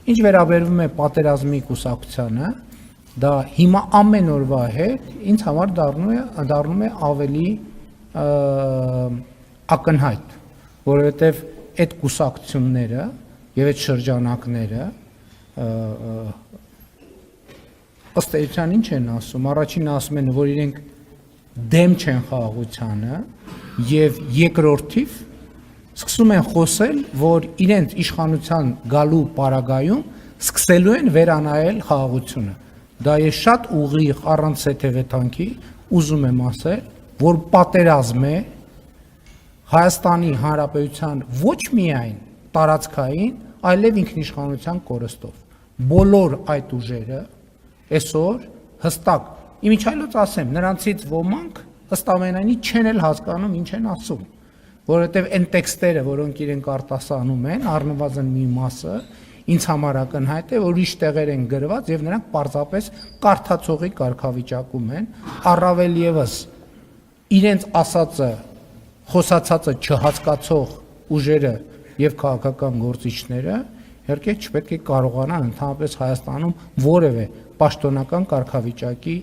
Ինչ վերաբերվում է պատերազմի կուսակցությանը, դա հիմա ամեն օրվա հետ ինձ համար դառնում է ավելի ակնհայտ, որովհետև այդ կուսակցությունները եւ այդ շրջանակները ըստ էության ինչ են ասում, առաջինը ասում են, որ իրենք դեմ չեն խաղաղությանը եւ երկրորդիվ սկսում են խոսել, որ իրենց իշխանության գալու պարագայում սկսելու են վերանայել խաղաղությունը։ Դա ես շատ ուղիղ առանց սեթևեթանքի ուզում եմ ասել, որ պատերազմ է Հայաստանի Հանրապետության ոչ միայն տարածքային, այլև ինքնիշխանության կորստով։ Բոլոր այդ ուժերը այսօր հստակ, իմիջիայլոց ասեմ, նրանցից ոմանք ըստ ամենայնի չեն էլ հասկանում ինչ են ասում, որովհետև այն տեքստերը, որոնք իրենք արտասանում են, առնվազն մի մասը, ինձ համար ակնհայտ է, որ ուրիշ տեղեր են գրված եւ նրանք պարզապես կարդացողի կարգավիճակում են, առավել եւս իրենց ասածը, խոսացածը չհասկացող ուժերը եւ քաղաքական գործիչները իհարկե չպետք է կարողանան ընդհանրապես Հայաստանում որևէ պաշտոնական կարգավիճակի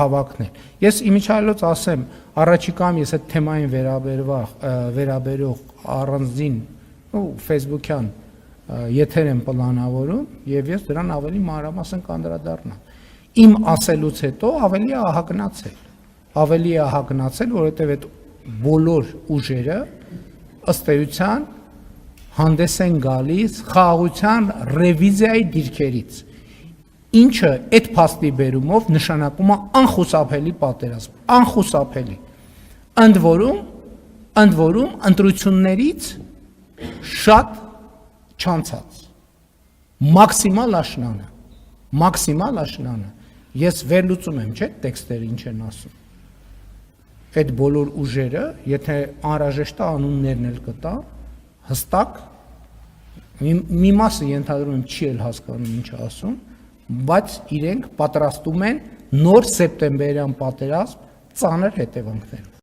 հավակնել։ Ես իմիջիայլոց ասեմ, առաջիկայում ես այդ թեմային վերաբերող առանձին Facebook-յան եթեր եմ պլանավորում եւ ես դրան ավելի մանրամասն կանդրադառնամ։ Իմ ասելուց հետո ավելի է հագնացել, որովհետեւ այդ բոլոր ուժերը ըստ էության հանդես են գալիս խաղաղության ռևիզիայի դիրքերից, ինչը այդ փաստի բերումով նշանակում է անխուսափելի պատերազմ, անխուսափելի։ Ընդ որում ընտրություններից շատ չանցած, մաքսիմալ աշնանը, ես վերլուծում եմ, չէ՞, տեքստերը ինչ են ասում, այդ բոլոր ուժերը, եթե անհրաժեշտ է անուններն էլ կտա, հստակ, մի մասը ենթադրում եմ չի էլ հասկանում ինչ ասում, բայց իրենք պատրաստում են նոր սեպտեմբերյան պատերազմ ծանր հետևանքներով։